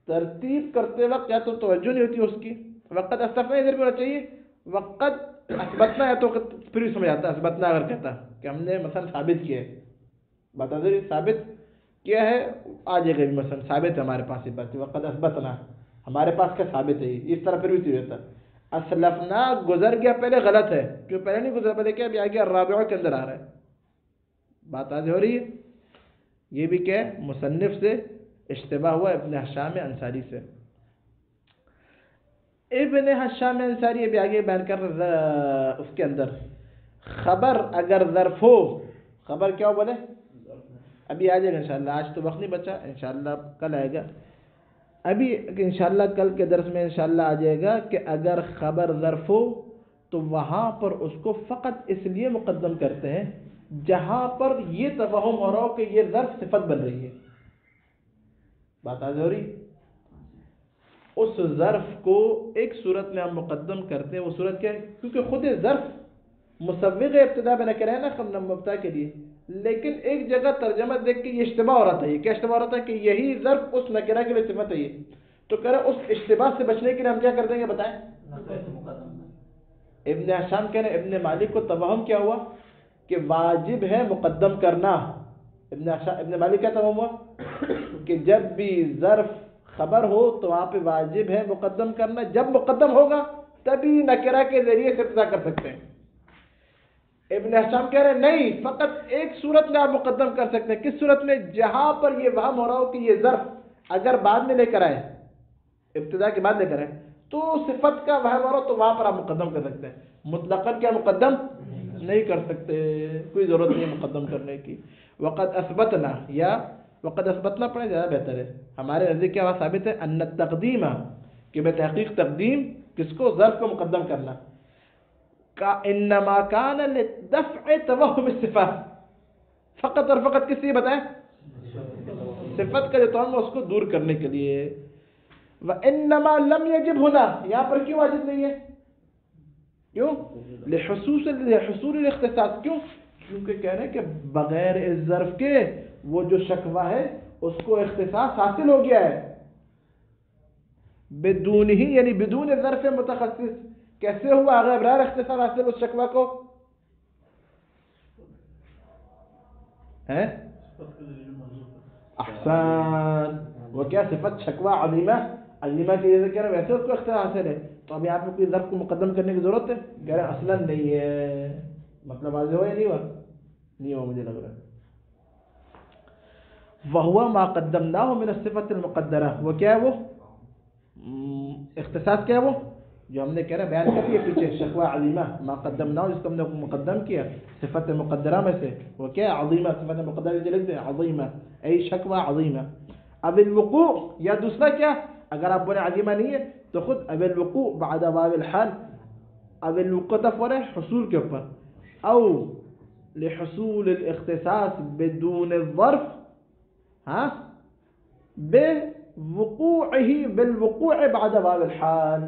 Speaker 1: ترتیب کرتے وقت یا تو توجہ نہیں ہوتی اس کی. وقت اسلفنا ادھر بھی ہونا چاہیے. وقت اثبتنا یا تو پھر بھی سمجھ آتا ہے. اثبتنا اگر کہتا کہ ہم نے مثلا ثابت کیا ہے بتا دیں ثابت کیا ہے آ جائے گا بھی مثلا ثابت ہے ہمارے پاس. یہ بات وقت اثبتنا ہمارے پاس کیا ثابت ہے. اس طرح پھر بھی صحیح ہوتا. اسلفنا گزر گیا پہلے غلط ہے کیوں پہلے نہیں گزرا پہلے کیا ابھی آگے الرابعہ کے اندر آ رہا ہے. بات آج ہو رہی ہے. یہ بھی کیا ہے مصنف سے اشتباہ ہوا ابن ہشام انصاری سے. ابن ہشام انصاری ابھی آگے بیان کر اس کے اندر خبر اگر ظرف ہو خبر کیا ہو بولے ابھی آ جائے گا انشاءاللہ. آج تو وقت نہیں بچا انشاءاللہ کل آئے گا. ابھی انشاءاللہ کل کے درس میں انشاءاللہ آ جائے گا کہ اگر خبر ظرف ہو تو وہاں پر اس کو فقط اس لیے مقدم کرتے ہیں جہاں پر یہ توہم ہو رہا ہو کہ یہ ظرف صفت بن رہی ہے. بات آج ہو رہی. اس ظرف کو ایک صورت میں ہم مقدم کرتے ہیں. وہ صورت کیا ہے؟ کیونکہ خود ظرف مسوغ ابتدا میں نہ کرے نا مبتدا کے لیے، لیکن ایک جگہ ترجمہ دیکھ کے یہ اشتباہ ہو رہا تھا. یہ کیا اشتباہ ہو رہا تھا کہ یہی ظرف اس نکرہ کے لیے صفت ہے. یہ تو کہہ رہے اس اشتباہ سے بچنے کے لیے ہم کیا کر دیں گے بتائیں. ابن ہشام کہہ رہے ابن مالک کو توہم کیا ہوا کہ واجب ہے مقدم کرنا. ابن مالک کیا توہم ہوا کہ جب بھی ظرف خبر ہو تو وہاں پہ واجب ہے مقدم کرنا. جب مقدم ہوگا تبھی نکرہ کے ذریعے سے ابتدا کر سکتے ہیں. ابن ہشام کہہ رہے نہیں فقط ایک صورت میں آپ مقدم کر سکتے ہیں. کس صورت میں؟ جہاں پر یہ وہم ہو رہا ہو کہ یہ ظرف اگر بعد میں لے کر آئے ابتدا کے بعد لے کر آئے تو صفت کا وہم ہو رہا ہو تو وہاں پر آپ مقدم کر سکتے ہیں. مطلقاً کیا مقدم نہیں کر سکتے، کوئی ضرورت نہیں ہے مقدم کرنے کی. وقد اثبتنا یا وقد اثبتنا پڑھے زیادہ بہتر ہے. ہمارے نزدیک کیا بات ثابت ہے؟ ان التقدیم، کہ بے تحقیق تقدیم کس کو؟ ظرف کو مقدم کرنا. انما کان لدفع توہم الصفات، فقط اور فقط کس لیے بتائیں؟ صفت کا جو توہم ہے اس کو دور کرنے کے لیے. وانما لم یجب ہونا، یہاں پر کیوں واجب نہیں ہے؟ کیوں؟ لحصول الاختصاص. کیوں؟ کیونکہ کہہ رہے ہیں کہ بغیر اس ظرف کے وہ جو شکوہ ہے اس کو اختصاص حاصل ہو گیا ہے. بدون ہی یعنی بدون ظرف متخصص. کیسے ہوا غیر اختصاص حاصل اس شکوہ کو؟ ہے احسان. وہ کیا صفت شکوہ عظیمہ کے جیسے کہہ رہے ہیں ویسے اس کو اختصاص حاصل ہے. تو اب یہاں پہ کوئی ظرف کو مقدم کرنے کی ضرورت ہے؟ کہہ رہے ہیں اصلا نہیں ہے. مطلب واضح ہوا یا نہیں ہوا؟ نہیں ہوا مجھے لگ رہا ہے. وہوا ما قدمناہ من الصفۃ المقدرہ. وہ کیا ہے؟ وہ اختصاص کیا ہے؟ وہ جو ہم نے کہہ رہا بیان کر لیا پیچھے، شکوہ عظیمہ ما قدمناہ جس کو ہم نے مقدم کیا صفت مقدرہ میں سے. وہ کیا ہے؟ عظیمہ. صفت مقدرہ جو لکھ دیں عظیمہ ای شکوہ عظیمہ. اب الوقوع یا دوسرا کیا؟ اگر آپ بولے عظیمہ نہیں ہے تو خود اب الوقوع بعد واو الحال. اب الوقوع تفور ہے حصول کے اوپر. او لحصول الاختصاص بدون الظرف، ہاں بوقوعه بالوقوع بعد واو الحال.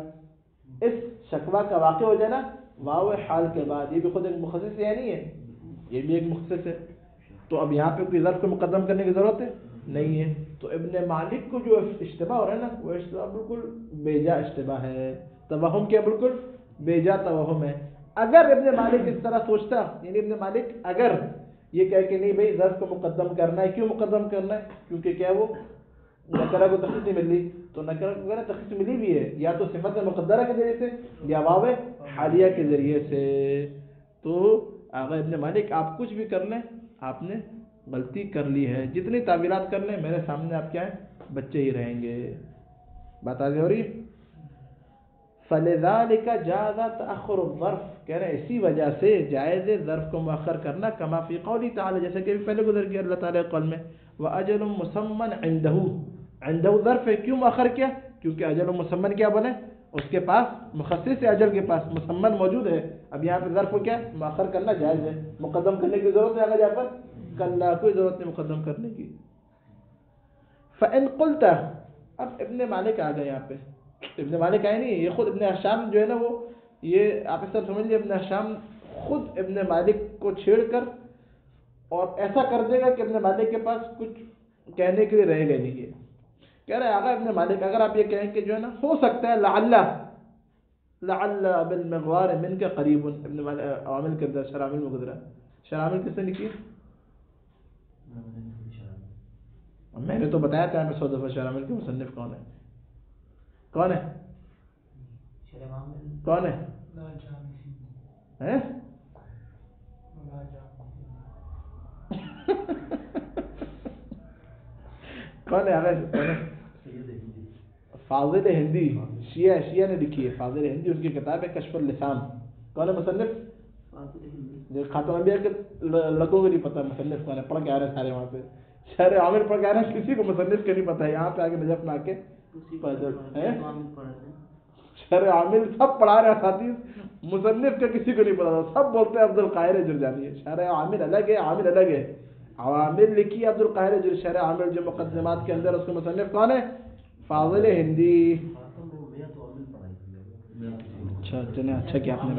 Speaker 1: اس شکوہ کا واقع ہو جانا واو حال کے بعد. یہ بھی خود ایک مخصص ہے یا نہیں ہے؟ یہ بھی ایک مخصص ہے. تو اب یہاں پہ کوئی ظرف کو مقدم کرنے کی ضرورت ہے نہیں ہے. تو ابن مالک کو جو اشتباہ ہو رہا ہے نا وہ اشتباہ بالکل بیجا اشتباہ ہے. توہم کیا؟ بالکل بیجا توہم ہے. اگر ابن مالک اس طرح سوچتا، یعنی ابن مالک اگر یہ کہہ کہ نہیں بھائی ظرف کو مقدم کرنا ہے. کیوں مقدم کرنا ہے؟ کیونکہ کیا وہ نکرہ کو تخصیص نہیں ملی. تو نکرہ کو کہنا تخصیص ملی بھی ہے یا تو صفت مقدرہ کے ذریعے سے یا واو حالیہ کے ذریعے سے. تو اگر ابن مالک آپ کچھ بھی کر لیں آپ نے غلطی کر لی ہے. جتنی تعبیرات کر لیں میرے سامنے آپ کیا ہیں؟ بچے ہی رہیں گے. بات آگے ہو رہی. فَلِذَلِكَ جَازَ تَأَخُّرُ الظَّرْفِ. کہہ رہے ہیں اسی وجہ سے جائز ہے ظرف کو مؤخر کرنا. کما فی قولی تعالی، جیسے کہ پہلے گزر گیا اللہ تعالیٰ کے قول میں وَأَجَلٌ مُّسَمًّى عِندَهُ ظرف ہے. کیوں مؤخر کیا؟ کیونکہ اجل و مسمن کیا بنے؟ اس کے پاس مخصص ہے، اجل کے پاس مسمن موجود ہے. اب یہاں پہ ظرف کو کیا مؤخر کرنا جائز ہے. مقدم کرنے کی ضرورت ہے؟ اگر یہاں پر کلا کوئی ضرورت نہیں مقدم کرنے کی. فَإِن قُلْتَ، اب ابن مالک آ گئے. یہاں پہ ابن مالک آئے نہیں، یہ خود ابن ہشام جو ہے نا وہ یہ آپ اس طرح سمجھ لیے ابن ہشام خود ابن مالک کو چھیڑ کر اور ایسا کر دے گا کہ ابن مالک کے پاس کچھ کہنے کے لیے رہے گا نہیں. یہ کہہ رہے آگا ابن مالک اگر آپ یہ کہیں کہ جو ہے نا ہو سکتا ہے لعل بالمغوار من کا قریب. ابن مالک عوامل کے اندر شرامل میں گزرا. شرامل کس نے لکھی؟ میں نے تو بتایا تھا میں 100 دفعہ شرامل کے مصنف کون ہے؟ کون ہے؟ کون ہے؟ کون ہے؟ فاضل ہندی شیعہ نے لکھی ہے. فاضل ہندی ان کی کتاب ہے کشف اللسان. کون ہے مصنف؟ جو خاتم انبیاء کے لڑکوں کو نہیں پتا مصنف کون ہے. پڑھ کے آ رہے ہیں سارے وہاں پہ شہر عامر پڑھ کے آ رہے ہیں. کسی کو مصنف کے نہیں پتا ہے. یہاں پہ آگے نجف میں آ کے شہر عامر سب پڑھا رہے ہیں ساتھی. مصنف کا کسی کو نہیں پتا تھا. سب بولتے ہیں عبد القاہر جرجانی ہے. شہر عامر الگ ہے، عامر الگ ہے. عوامر لکھی عبد القاہر شہر عامر جو مقدمات کے اندر اس کو مصنف کون ہے؟ فاضل ہندی. اچھا چلیں اچھا کیا آپ نے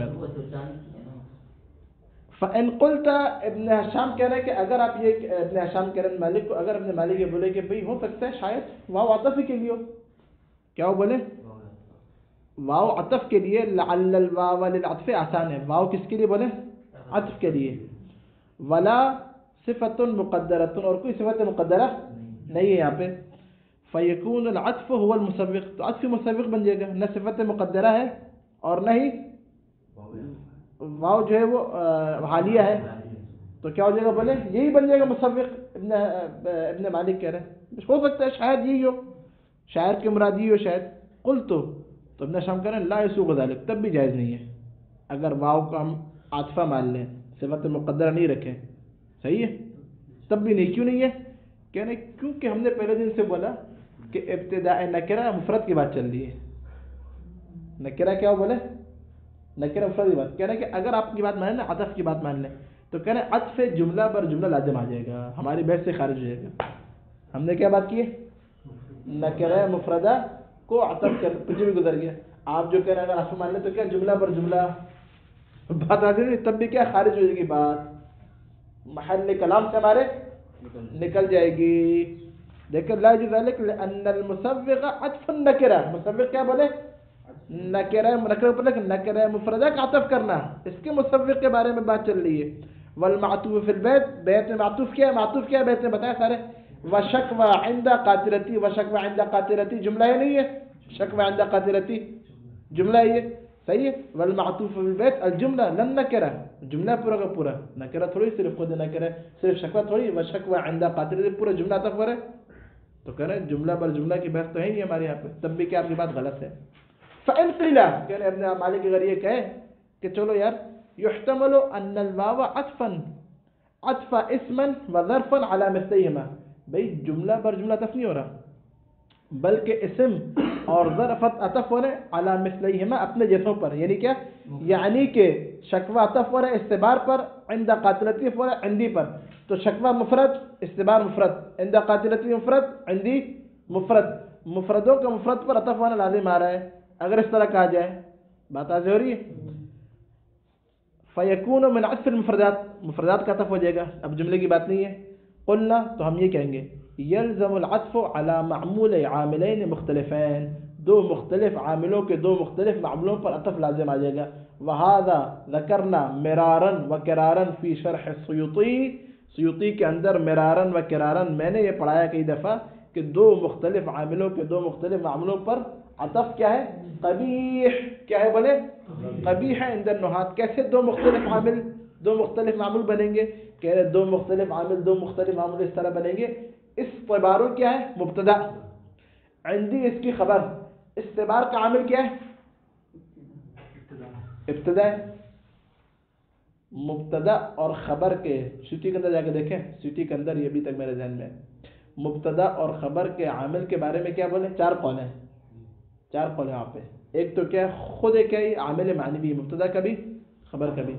Speaker 1: فَإِن قُلْتَ ابن ہشام کہہ رہے ہیں کہ اگر آپ یہ ابن ہشام کہہ رہے ہیں مالک کو، اگر ابن مالک یہ بولے کہ بھئی ہو سکتا ہے شاید واو عطف کے لیے ہو. کیا وہ بولے؟ واو عطف کے لیے. لعل الواو للعطف آسان ہے. واو کس کے لیے بولے؟ عطف کے لیے. ولا صفت مقدرۃ، اور کوئی صفت مقدرہ نہیں ہے یہاں پہ. فیکون العطف هو المسبق، تو عطف مسبق بن جائے گا. نہ صفت مقدرہ ہے اور نہ ہی واو جو ہے وہ حالیہ ہے. تو کیا ہو جائے گا بولے؟ یہی بن جائے گا مسبق. ابن مالک کہہ رہے ہیں ہو سکتا ہے شاید یہی ہو، شاعر کی مراد یہی ہو شاید. قلت تو ابن شام کہہ رہے ہیں لا یسوغ ذلک، تب بھی جائز نہیں ہے اگر واو کا ہم عاطفہ مان لیں. صفت مقدرہ نہیں رکھیں. صحیح ہے؟ تب بھی نہیں. کیوں نہیں ہے؟ کہنے کیونکہ ہم نے پہلے دن سے بولا کہ ابتداء نکرہ مفرد کی بات چل رہی ہے. نکرہ کیا بولے؟ نکرہ مفرد کی بات. کہنے کہ اگر آپ کی بات مانیں نا، عطف کی بات مان لیں، تو کہنے عطف جملہ بر جملہ لازم آ جائے گا، ہماری بحث سے خارج ہو جائے گا. ہم نے کیا بات کی ہے؟ نکرہ مفردہ کو عطف کر پیچھے بھی گزر گیا. آپ جو کہہ رہے ہیں اگر عطف مان لیں تو کیا جملہ بر جملہ بات آ جائے، تب بھی کیا خارج ہو جائے گی بات، محل کلام سے ہمارے نکل جائے گی. دیکھیں لا يجوز ذلك لأن المسوغ عطف النکرہ. مسوغ کیا بولے؟ نکرہ نکرہ مفردہ کا عطف کرنا، اس کے مسوغ کے بارے میں بات چل رہی ہے. والمعطوف فی البیت، بیت میں معطوف کیا ہے؟ معطوف کیا ہے بیت میں بتایا سارے؟ وشکوى عند قاتلتی، وشکوى عند قاتلتی جملہ ہے نہیں ہے؟ شکوى عند قاتلتی جملہ ہے یہ. صحیح ہے؟ والمعطوف فی البیت الجملہ لن نکرہ، جملہ پورا کا پورا. نکرہ تھوڑی صرف خود نکرہ، صرف شکوہ تھوڑی. وشکوى عند قاتلتی پورا جملہ عطف ہے. تو کہہ رہے ہیں جملہ بر جملہ کی بحث تو ہے نہیں ہمارے یہاں پہ، تب بھی کیا آپ کی بات غلط ہے. فَإِنْ قِيلَ، کہہ رہے ابن مالک اگر یہ کہے کہ چلو یار يحتمل ان الواو عطفا عطف اسما وظرفا على مثلهما، بھئی جملہ بر جملہ عطف نہیں ہو رہا بلکہ اسم اور ظرفت عطف ہو رہے على مثلهما اپنے جیسوں پر. یعنی کیا؟ یعنی کہ شکوہ عطف ہو رہا ہے استبار پر، عند قاتلتی ہو رہا ہے عندی پر. تو شکوہ مفرد، استبار مفرد، عند قاتلتی مفرد، عندی مفرد. مفردوں کا مفرد پر عطف ہونا لازم آ رہا ہے اگر اس طرح کہا جائے. بات واضح ہو رہی ہے؟ فیکون من عطف المفردات، مفردات کا عطف ہو جائے گا، اب جملے کی بات نہیں ہے. قلنا، تو ہم یہ کہیں گے یلزم العطف على معمول عاملین مختلفین، دو مختلف عاملوں کے دو مختلف معمولوں پر عطف لازم آ جائے گا. وہذا ذکرنا مرارا وکرارا فی شرح السیوطی، سیوطی کے اندر مرارا وکرارا میں نے یہ پڑھایا کئی دفعہ کہ دو مختلف عاملوں کے دو مختلف معمولوں پر عطف کیا ہے؟ قبیح. کیا ہے بولے؟ قبیح ہے عند النحاة. کیسے دو مختلف عامل دو مختلف معمول بنیں گے؟ کہہ رہے دو مختلف عامل دو مختلف معمول اس طرح بنیں گے. استبار کیا ہے؟ مبتدا، عندی اس کی خبر. استبار کا عامل کیا ہے؟ ابتدا. مبتدا اور خبر کے سیوطی کے اندر جا کے دیکھیں، سیوطی کے اندر یہ بھی تک میرے ذہن میں مبتدا اور خبر کے عامل کے بارے میں کیا بولے؟ چار قول ہیں. چار قول ہیں وہاں پہ. ایک تو کیا ہے؟ خود ایک ہے عامل معنوی، مبتدا کا بھی خبر کا بھی.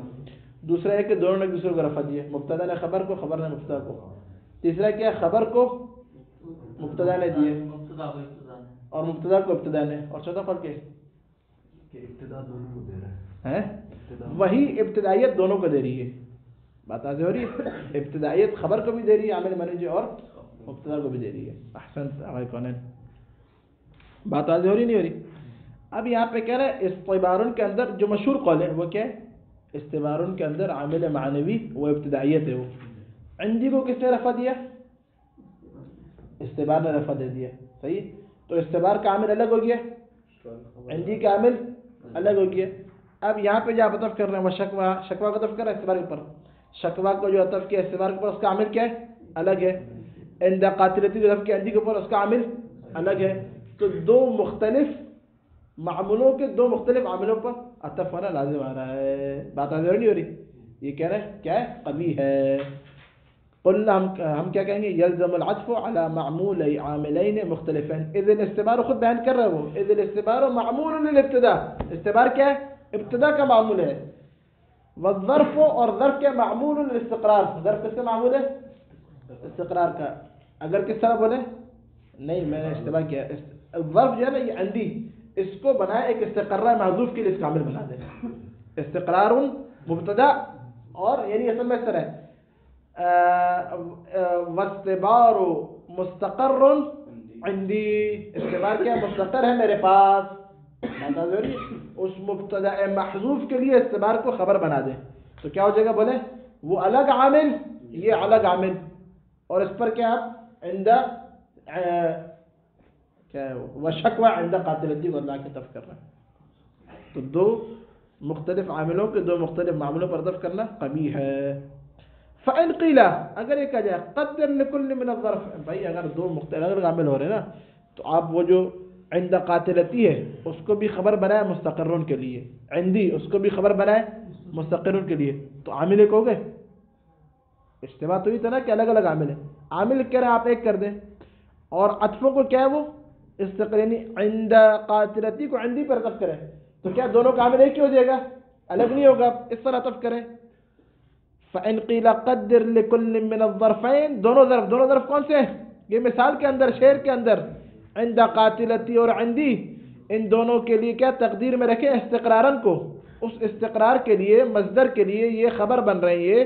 Speaker 1: دوسرا ہے کہ دونوں نے ایک دوسرے کو رفع دیا، مبتدا نے خبر کو، خبر نے مبتدا کو. تیسرا کیا ہے؟ خبر کو مبتدا نے دیے اور مبتدا کو ابتدا نے. اور چوتھا قول کیا ہے؟
Speaker 4: کہ ابتدا دونوں کو دے رہا ہے.
Speaker 1: وہی ابتدائیت دونوں کو دے رہی ہے. بات واضح ہو رہی ہے؟ ابتدائیت خبر کو بھی دے رہی ہے عامل معنوی اور مبتدا کو بھی دے رہی ہے. احسنت آقا کونین. بات واضح ہو رہی نہیں ہو رہی؟ اب یہاں پہ کہہ رہے ہیں استبارن کے اندر جو مشہور قول ہے وہ کیا ہے؟ استبارن کے اندر عامل معنوی وہ ابتدائیت ہے. وہ عندی کو کس نے رفع دیا؟ استبار نے رفع دے دیا. صحیح. تو استبار کا عامل الگ ہو گیا، عندی کا عامل الگ ہو گیا. اب یہاں پہ جو آپ عطف کر رہے ہیں وہ شکوہ، شکوہ کو عطف کر رہے ہیں استبار کے اوپر. شکوہ کو جو عطف کیا استبار کے اوپر اس کا عامل کیا ہے؟ الگ ہے. عند قاتلتی جو عطف کیا عندی کے اوپر اس کا عامل الگ ہے. تو دو مختلف معمولوں کے دو مختلف عاملوں پر عطف ہونا لازم آ رہا ہے. بات واضح نہیں ہو رہی؟ یہ کہہ رہے ہیں کیا ہے؟ قبیح ہے. قلنا ہم کیا کہیں گے؟ یلزم العطف على معمول عاملین مختلفین. اذ الاستبار خود بیان کر رہا ہے وہ، اذ الاستبار معمول للابتداء. استبار کیا ہے؟ ابتدا کا معمول ہے. والظرف، اور ظرف کیا؟ معمول للاستقرار. ظرف کس کا معمول ہے؟ استقرار کا. اگر کس طرح بولے؟ نہیں میں نے استبار کیا. ظرف جو ہے نا یہ عندی، اس کو بنائے ایک استقرار محذوف کے لیے اس کا عامل بنا دے. استقرار مبتدا، اور یعنی اصل میں اس طرح ہے واستبار مستقر عندی. استبار کیا؟ مستقر ہے میرے پاس. اس مبتدا محذوف کے لیے استبار کو خبر بنا دے تو کیا ہو جائے گا؟ بولے وہ الگ عامل یہ الگ عامل. اور اس پر کیا آپ عند کیا ہے وہ شکوہ عند قاتلتی کو اللہ کے عطف کر رہے ہیں. تو دو مختلف عاملوں کے دو مختلف معاملوں پر عطف کرنا قبیح ہے. فَإِنْ قِيلَ، اگر یہ کہا جائے قدر لكل من الظرف، بھائی اگر دو مختلف عامل ہو رہے ہیں نا تو آپ وہ جو عند قاتلتی ہے اس کو بھی خبر بنائے مستقرن کے لیے، عندی اس کو بھی خبر بنائے مستقرن کے لیے، تو عامل ایک ہو گئے. اجتماع تو یہ تھا نا کہ الگ الگ عامل ہے. عامل کہہ رہے ہیں آپ ایک کر دیں، اور عطفوں کو کیا ہے وہ استقرینی، عند قاتلتی کو عندی پر عطف کریں تو کیا دونوں کا عامل ایک ہی ہو جائے گا، الگ نہیں ہوگا. اس پر عطف کریں. فَإِنْ قِيلَ قَدِّرْ لِكُلٍّ مِّنَ الظَّرْفَيْنِ، دونوں ظرف کون سے ہیں؟ یہ مثال کے اندر، شعر کے اندر عند قاتلتی اور عندی، ان دونوں کے لیے کیا تقدیر میں رکھیں استقرارن کو. اس استقرار کے لیے مصدر کے لیے یہ خبر بن رہی ہے.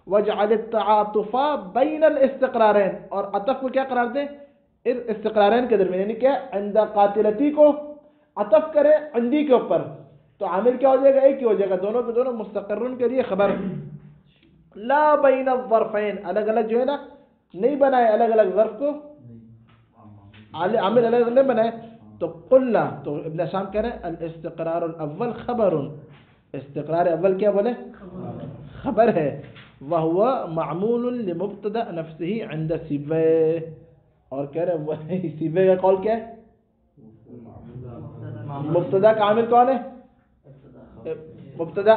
Speaker 1: وَجْعَلِ التَّعَاطُفَ بَيْنَ الْإِسْتِقْرَارَيْنِ، اور عطف کو کیا قرار دیں استقرارین کے درمیان، یعنی کیا عند قاتلتی کو عطف کرے عندی کے اوپر تو عامل کیا ہو جائے گا، ایک ہی ہو جائے گا، دونوں کے دونوں مستقرن کے لیے خبر. لا بین الظرفین، الگ الگ جو ہے نا نہیں بنائے، الگ الگ ظرف کو عامل الگ الگ نہیں بنائے. تو قلنا، تو ابن شام کہہ رہے ہیں الاستقرار الاول خبر، استقرار اول کیا بولے خبر ہے. وهو معمول لمبتدا نفسه عند سیبویہ، اور کہہ رہے ہیں سیبویہ کا قول کیا ہے، مبتدا کا عامل کون ہے، مبتدا،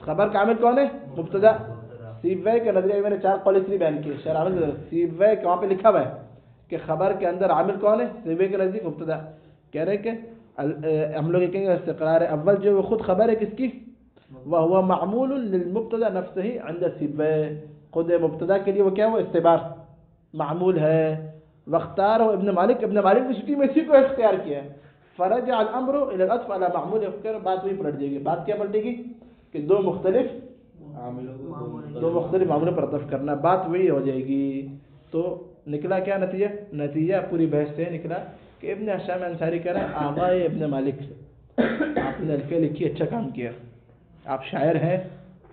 Speaker 1: خبر کا عامل کون ہے مبتدا. سیبویہ کے نظریے میں نے 4 قول اس لیے بیان کیے. سیبویہ کے وہاں پہ لکھا ہوا ہے کہ خبر کے اندر عامل کون ہے، سیبویہ کے نزدیک مبتدا. کہہ رہے کہ ہم لوگ یہ کہیں گے استقرار اول جو وہ خود خبر ہے کس کی، وهو معمول للمبتدا نفسه عند سیبویہ، خود مبتدا کے لیے وہ کیا، وہ استعبار معمول ہے. واختار ابن مالک، ابن مالک نے چھٹی میں اسی کو اختیار کیا ہے. فرجع الامر الى العطف على معمول، بات وہی پلٹ جائے گی. بات کیا پلٹے گی کہ دو مختلف معاملوں پر عطف کرنا، بات وہی ہو جائے گی. تو نکلا کیا نتیجہ، نتیجہ پوری بحث سے نکلا کہ ابن ہشام انصاری کہہ رہے ہیں آغائے ابن مالک، آپ نے الفیہ لکھی، اچھا کام کیا، آپ شاعر ہیں،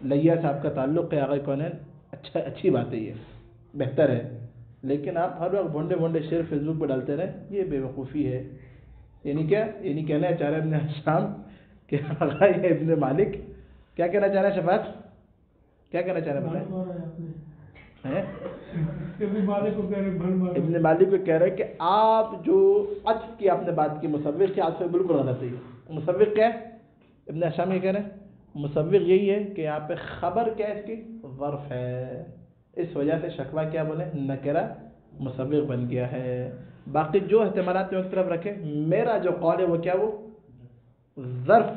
Speaker 1: لیا صاحب کا تعلق ہے آغائے کونین، اچھی بات ہے، یہ بہتر ہے. لیکن آپ ہر وقت بھونڈے شعر فیس بک پہ ڈالتے رہے، یہ بے وقوفی ہے. یعنی کیا، یعنی کہنا چاہ رہے ابن ہشام کہ آغائے ابن مالک، کیا کہنا چاہ رہے ہیں شفاعت، کیا کہنا چاہ رہے ہیں ابن مالک کو کہہ رہے کہ آپ جو عطف کی آپ نے بات کی مصوغ کی، عطف بالکل غلط ہے. مصوغ کیا ہے، ابن ہشام یہ کہہ رہے ہیں مصوغ یہی ہے کہ یہاں پہ خبر کیا ہے، اس کی ظرف ہے، اس وجہ سے شکوہ کیا بولے نکرہ مصوغ بن گیا ہے. باقی جو احتمالات میں ایک طرف رکھے، میرا جو قول ہے وہ کیا، وہ ظرف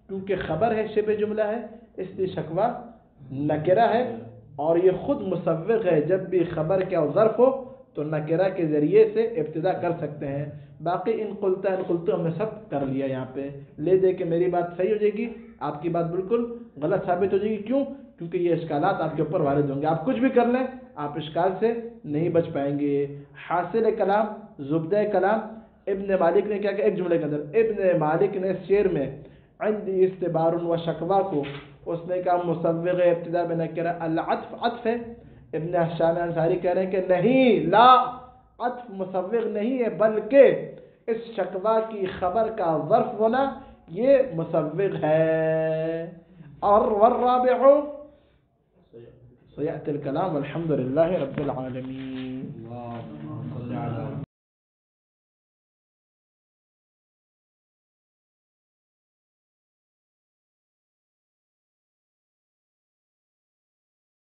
Speaker 1: کیونکہ خبر ہے، شبہ جملہ ہے، اس لیے شکوہ نکرہ ہے، اور یہ خود مصوغ ہے. جب بھی خبر کیا ظرف ہو تو نکرہ کے ذریعے سے ابتدا کر سکتے ہیں. باقی ان قلتا ہم نے سب کر لیا، یہاں پہ لے دے کہ میری بات صحیح ہو جائے گی، آپ کی بات بالکل غلط ثابت ہو جائے گی. کیوں؟ کیونکہ یہ اشکالات آپ کے اوپر وارد ہوں گے. آپ کچھ بھی کر لیں آپ اشکال سے نہیں بچ پائیں گے. حاصل کلام، زبدہ کلام، ابن مالک نے کیا کہ ایک جملے کے اندر ابن مالک نے شعر میں عندی استبار و شکوہ کو اس نے کہا مصوغ ابتدا میں نکرہ، العطف عطف ہے. ابن ہشام انصاری کہہ رہے ہیں کہ نہیں، لا، عطف مصوغ نہیں ہے، بلکہ اس شکوہ کی خبر کا ظرف ہونا یہ مصوغ ہے. اور والرابع سیأتی الکلام والحمد للہ رب العالمین.